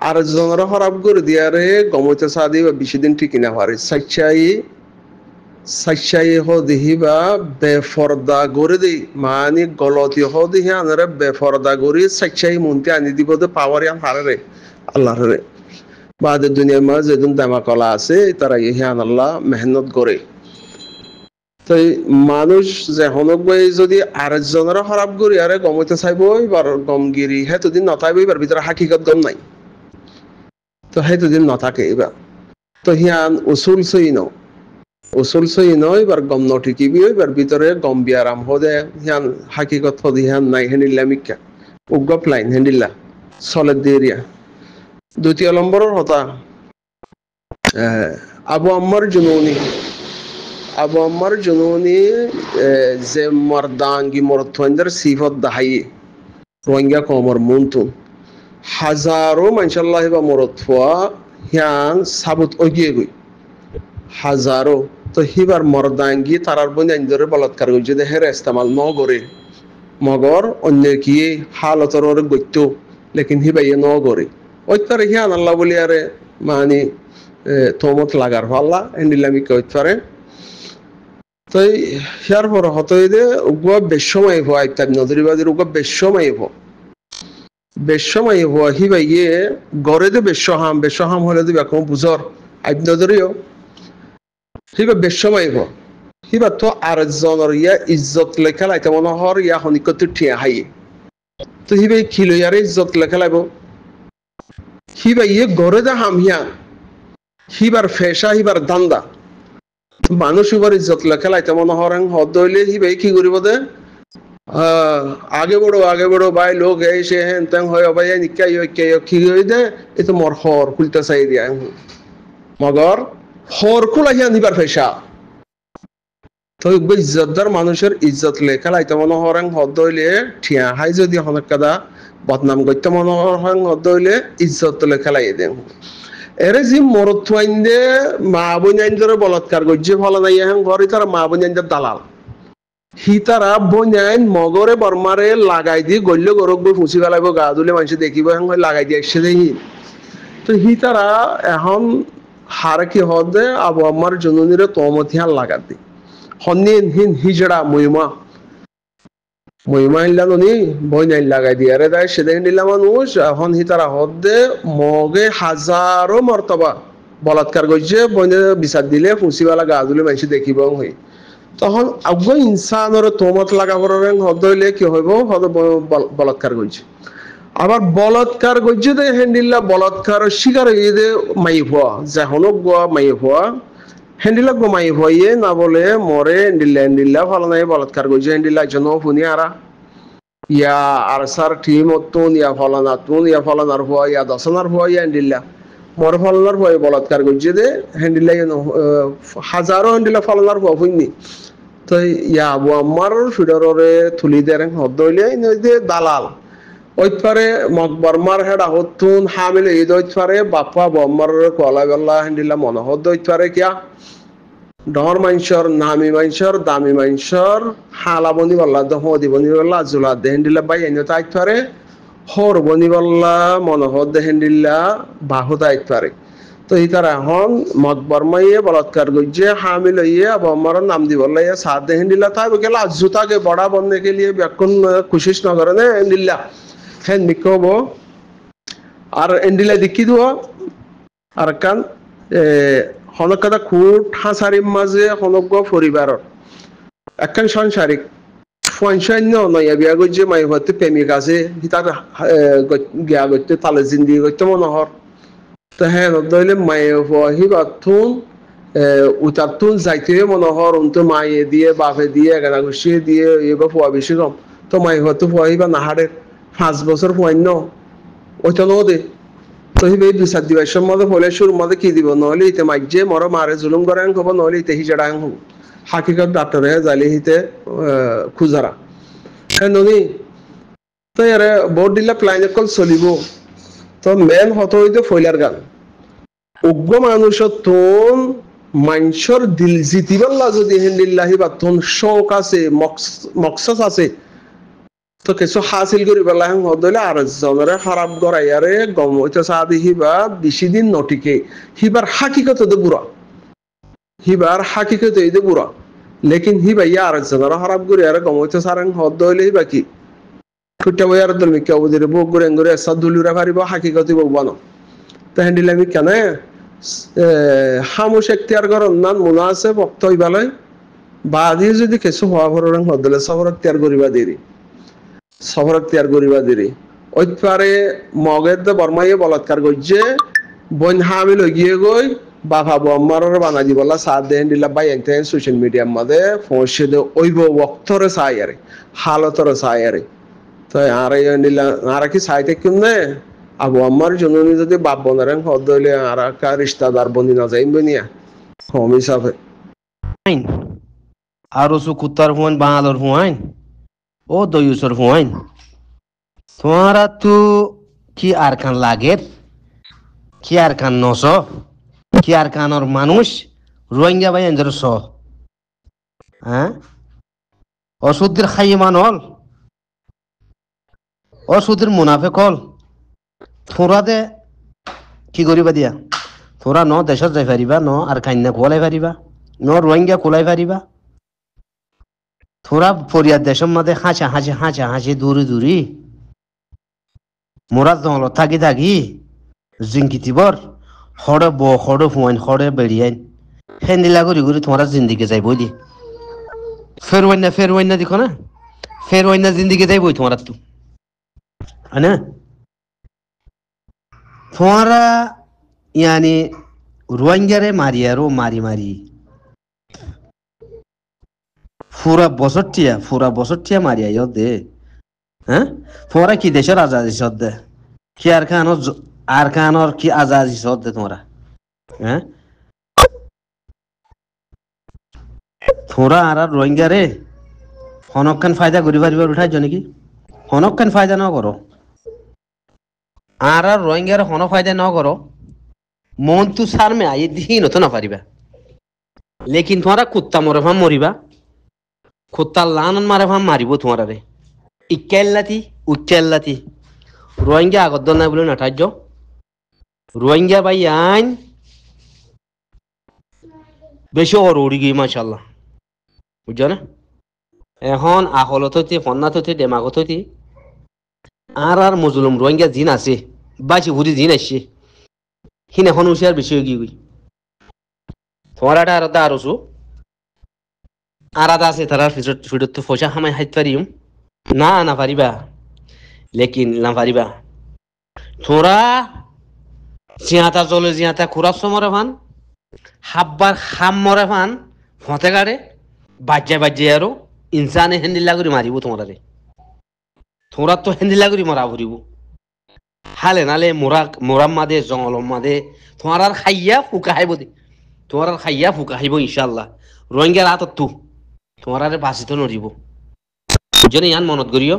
আর genre খারাপ করে দিয়ারে গমতে সাদি বা বেশি দিন ঠিক না পারে সাচ্চাই হদিহি বা বেফরদা করে দেই মানে গলতি হদিহি আনারে বেফরদা করে সাচ্চাই মনতে আনি দিব তো পাওয়ারে হারে রে আল্লাহ রে বাদের দুনিয়ার মাঝে যেদিন দামাকলা আছে তারা ইহান আল্লাহ মেহনত করে। তো মানুষ যে হনক বই যদি আরেকজনেরও খারাপ করি আরে গমতে চাইব এবার গমগিরি হেতুদিন নথাইব এবার ভিতরে হাকিকত গম নাই তো হেতুদিন নথাকে এবার তো হিয়ান উসুল সই নয় এবার গম নঠিকিবি এবার ভিতরে গম বিয়ারাম হদে হিয়ান হাকিকত হদি হিয়ান নাই হেনিল্লা মিক্কা উগ্গপ লাইন হেনিল্লা সলের দিয়েরিয়া। দ্বিতীয় নম্বরের কথা আবু আম্মার জুনুনি যে মর্দাঙ্গি মরথন্দের সিফত দাহাই রোহিঙ্গা কমর মুন্তুন হাজারো মানশাল্লাহ বা মরথুয়া হিয়ান সাবুত ওগিয়ে গই হাজারো তো হিবার মর্দাঙ্গি তারার বই আইনদরে বলাৎকার গই যদি হেরে ইস্তেমাল ন করে মগর অন্য কি হালতর গত্য লেকিন হিবাইয়ে ন করে ওই তার হিয়ান আল্লাহ বলি আরে মানে তোমত লাগার পাল্লা এন্ডিলামি কইতে পারে। তো হিয়ার পর হতই দে উগা বেশময় হওয়া ইত্যাদি নজরিবাদের উগা বেশময় হওয়া হিবাইয়ে গড়ে দে বেশহাম হলে দিবে এখন বুঝর আইব নজরিও হিবা বেশময় হওয়া হিবা তো আর জনের ইয়া ইজ্জত লেখা লাইতে মনে হর ইয়া হনিকত ঠিয়া হাই তো হিবাই খিলো ইয়ারে ইজ্জত লেখা লাইব হিবা ইয়ে গড়ে দে হাম হিয়ান হিবার ফেসা হিবার দান্দা মানুষ এবার ইজ্জত লেখা লাইতে মনে হরেন হদ হইলে হিবাই কি করিব দে আগে বড়ো ভাই লোক এই সে হেন তেন হয় ভাই নিকা কি হই দে এ তো মর হর খুলতে চাই দিয়া মগর হর খুলা হিয়া নিবার ফেসা তো ইজ্জতদার মানুষের ইজ্জত লেখা লাইতে মনে হরেন হদ হইলে ঠিয়া হাই যদি অনেক কাদা বদনাম করতে মনে হরেন হদ হইলে ইজ্জত লেখা লাই দেন এরে যে মরথুয়াইন্দে মা বইনাইন্দরে বলাৎকার গজ্জে ফলা নাই এখন ঘরে তারা মা বইনাইন্দের দালাল হি তারা বইনাইন মগরে বর্মারে লাগাই দিয়ে গল্য গরক বই ফুসি ফেলাইব গা ধুলে মানুষ দেখিব এখন লাগাই দিয়ে এসে দেহি তো হি তারা এখন হারে কি হদে আবু আম্মার জননীরে তমতি হার লাগাত দি হন্নিন হিন হিজড়া মহিমা ইল্লা ননি বইনাইন লাগাই দিয়ে আরে তাই সেদিন দিলা মানুষ এখন হি তারা হদে মগে হাজারো মর্তবা বলাৎকার করছে বইনে বিচার দিলে ফুসিওয়ালা গা ধুলে মানুষ দেখিব হই তখন আগ ইনসানের তোমত লাগা পড়েন হদ হইলে কি হইব হদ বলাৎকার করছে আবার বলাৎকার করছে দে হেন্ডিল্লা বলাৎকার শিকার হয়ে দে মাই ভুয়া যেহনক গোয়া মাই ভুয়া হেন্ডিলা গো মাই ভুয়াইয়ে না বলে মরে হেন্ডিল্লা ফলা নাই বলাৎকার করছে হেন্ডিল্লা জন শুনি আরা ইয়া আর সার টিম অতুন ইয়া ফলানার ভুয়া ইয়া দশনার ভুয়া ইয়া হেন্ডিল্লা মর ফলানার ভুয়া বলাৎকার করছে দে হেন্ডিল্লা হাজারো হেন্ডিল্লা ফলানার ভুয়া শুনি তো ইয়া আবু আম্মার ফিডরে তুলি দেন হদ হইলে দালাল ওইপারে মকবরমার হেডা হতুন হামিল ঈদ ওইপারে বাপা বম্মার কলা বেলা হেন্ডিলা মনে হদ ওইপারে কিয়া ডর মাইনসর নামি মাইনসর দামি মাইনসর হালা বনি বল্লা দহদি বনি বল্লা জুলা দে হেন্ডিলা বাই এনে তাইপারে হর বনি বল্লা মনে হদ হেন্ডিলা বাহু তাইপারে তো এই তারা এখন মকবরমাইয়ে বলাৎকার গজ্জে হামিল ইয়ে বম্মার নাম দি বললা ইয়ে সাথ দে হেন্ডিলা তাই গেলা জুতাকে বড়া বননে কে লিয়ে ব্যাকুন কোশিশ না করে না হেন্ডিলা হেন নিকব আর এন্ডিলা দেখি দিব আর কান হনক কথা খুব ঠাঁসারির মাঝে হনক পরিবারের একখান সংসারিক পঞ্চান্ন নয় বিয়া গজ্জে মাই হতে প্রেমিক আছে তার গিয়া করতে তালে জিন্দি করতে মনোহর তো হ্যাঁ ধরলে মায়ে হি বাথুন উতারতুন যাইতে মনোহর উনতো মায়ে দিয়ে বাপে দিয়ে এগানা গুছিয়ে দিয়ে এবার ফুয়া বেশি কম তো মাই হতে ফুয়াইবা নাহারের 5 বছর পয়ন্য ওইটা নদে তো হিবে বিচার দিবার মধ্যে হলে সুর মধ্যে কি দিব নহলে ইতে মাইজে মর মারে জুলুম করে খবর নহলে ইতে হিজড়া হাকিকত ডাক্তারে জালি হিতে খুজারা হ্যাঁ ননি তো ইয়ারে বোর্ড দিলা প্লাইন কল চলিব তো মেন হত হইতে ফইলার গান উগ্র মানুষের তোন মানুষের দিল জিতিবাল্লা যদি হেন্দিল্লাহি বা তোন শোক আছে মকসাস আছে তো কিছু হাসিল করি পেলা হেন হদলে আর জনরে খারাপ গড়াইয়ারে গম হইতে সাদি হিবা বেশি দিন নটিকে হিবার হাকিকত দে বুড়া হিবার হাকিকত এই দে বুড়া লেকিন হিবা ইয়া আর জনরে খারাপ করি আর গম হইতে সারেন হদলে হিবা কি খুঁটা বই আর দল মিকা বুদিরে বউ গুরে গুরে সাদুলুরা পারিব হাকিকতি বউ বানো তা হ্যান্ডিল আমি কেন হামুশ এখতিয়ার করন নান মনে আছে বক্ত হইবালয় বাদি যদি কিছু হওয়া ভরণ হদলে সবর এখতিয়ার করিবা দেরি সবর এখতিয়ার করিবা দেরি ওই পারে মগের দে বর্মাইয়ে বলাৎকার করছে বন হামিল হয়ে গিয়ে গই বাবা বম্মারের বানা দিবলা সাথ দেন দিলা বাই এনতে সোশ্যাল মিডিয়ার মধ্যে পৌঁছে দে ওইব বক্তরে চাই আরে হালতরে চাই আরে তো আর দিলা আর কি চাইতে কিনে আবু আম্মার জননী যদি বাপ বনারেন হদ হইলে আর কা রিশতাদার বনি না যাইম বনিয়া কম হিসাবে আর ওসু কুত্তার হুয়ান বাঙালোর হুয়াইন ও দয়ুসর হুয়াইন তোমারা তো কি আর কান লাগের কি আর কান নস কি আর কানর মানুষ রোহিঙ্গা ভাই এঞ্জর স হ্যাঁ অসুদ্দির খাইমান হল অসুদ্দির মুনাফেক হল থোড়া দে কি করিবা দিয়া থোড়া ন দেশত যাই পারিবা ন আর কান্যা কোলাই পারিবা ন রোহিঙ্গা কোলাই পারিবা থোড়া ফরিয়াদ দেশের মধ্যে হাঁচা হাঁচি হাঁচা হাঁচি দূরে দূরি মোরা জঙ্গলত থাকি থাকি জিংকিতিবর হরে ব হরে ফুয়াইন হরে বেড়িয়াইন ফেন্দিলা করি করি তোমারা জিন্দিকে যাই বই দি ফের ওয়াইনা দেখো না ফের ওয়াইনা জিন্দিকে যাই বই তোমার তো না তোমারা ইয়ানি রোহিঙ্গারে মারিয়ারো মারি মারি পুরা বছরটিয়া মারিয়া ইয় দে হ্যাঁ তোমরা কি দেশের আজাদি সদ দে কি আর খানোর কি আজাদি সদ দে তোমরা হ্যাঁ তোমরা আর রোহিঙ্গা রে হনকান ফায়দা করি পারিবার উঠাই নাকি হনকান ফায়দা ন করো আর রোহিঙ্গার হন ফায়দা ন করো মন তু সার মে আই দিন তো না পারিবা লেকিন তোমরা কুত্তা মরে ভাম মরিবা কুত্তা লানন মারে ভাম মারিব তোমরা রে ইক্কেল্লাতি উচ্চেল্লাতি রোহিঙ্গা আগত নাই বলে নাটার্য রোহিঙ্গা ভাই আইন বেশি অরৌড়ি গিয়ে মাশাল্লাহ বুঝছো না এখন আহলত হইতে ফন্নাত হইতে ডেমাগত হইতে আর মুজলুম রোহিঙ্গা জিন আছে বাসি ঘুরি জিন আসছে হিন এখন উশিয়ার বেশি হয়ে গিয়ে তোমার একটা আলাদা আরো আলাদা আছে তারা ফিরত তো পয়সা হামাই হাইতে পারিম না পারিবা লেকিন না পারিবা তোরা জিয়াতা জলে জিয়াতা খুরাস মরে ভান হাববার হাম মরে ভান ফতে গাড়ে বাজ্যে আরো ইনসানে হেন্দিল্লা করে মারিব তোরা তো হেন্দিল্লা করে মরা ভরিব হালে নালে মোরাম মাদে জঙ্গলম মাদে তোমার আর খাইয়া ফুকা হাইব দে তোমার আর খাইয়া ফুকা হাইব ইনশাল্লাহ রোহিঙ্গার হাতত তু তোমার আর বাঁচিত নড়িব জনে ইয়ান মনত করিও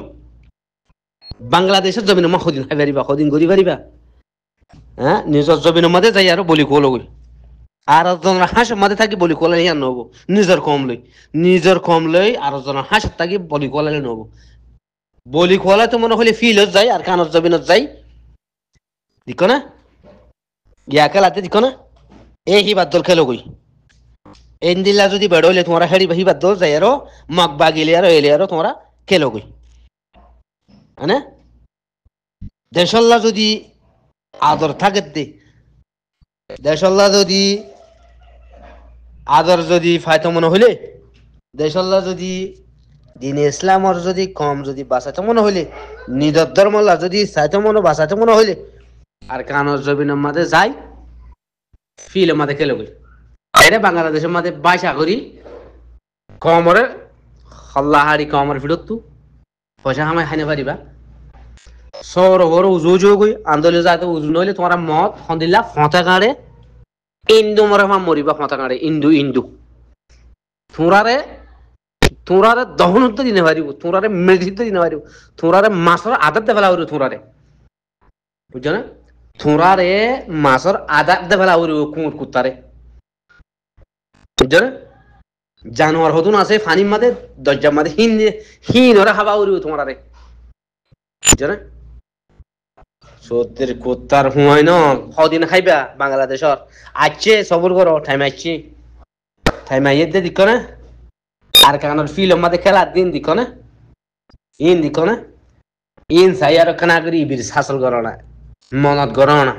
বাংলাদেশের জমিন মা সদিন খাই পারিবা সদিন করি পারিবা হ্যাঁ নিজের জমিনের মাঝে যাই আর বলি কোলো গই আর জনের হাঁস মাঝে থাকি বলি কোলালে ইয়ান নহব নিজের কম লই আর জনের হাঁস থাকি বলি কোলালে নহব বলি কোলা তো মনে হলে ফিলত যাই আর কানত জমিনত যাই দেখো না ইয়াকে লাতে দেখো না এই হিবাদ দল খেলো গই এন্দিল্লা যদি বেড় হইলে তোমরা হেড়ি হিবাদ দল যাই আরো মগ বাগিলে আর এলে আরো তোমরা খেলো গই হ্যাঁ দেশল্লা যদি আদর থাকে দে দেশল্লা যদি আদর যদি ফায়তো মনে হইলে দেশল্লা যদি দিন ইসলামর যদি কম যদি বাঁচাতে মনে হইলে নিজের ধর্মল্লা যদি চাইতে মনে বাঁচাতে মনে হইলে আর কানর জবিনের মাঝে যাই ফিলের মাঝে খেলে গই এরে বাংলাদেশের মাঝে বাইসা করি কমরে হল্লাহারি কমর ফিরত পয়সা হামাই খাইনে পারিবা সর হর উজু উজু গই আন্দোলন যাতে উজু নইলে তোমরা মত হন্দিল্লা ফতে গাড়ে ইন্দু মরে মা মরিবা ফতে গাড়ে ইন্দু তোমরারে দহনত দিনে পারিব তোমরারে মেডিসিন দিনে পারিব তোমরারে মাছর আদার দে ফেলা হইব তোমরারে বুঝছো না তোমরারে মাছর আদার দে ফেলা হইব কুত্তারে বুঝছো না জানোয়ার হতুন আছে ফানির মাঝে দরজার মাঝে হিন ওরা খাবা উড়িব তোমারে জানে সত্যের কুত্তার হুঁয়াই ন হদিন খাইবা বাংলাদেশর আছে সবর করো টাইম আছে টাইম আইয়ে দিক না আর কারণ ফিল্ম মাঝে খেলার দিন দিক না ইন দিক না ইন সাই আর কানা করি বীর শাসল করো না মনত করো না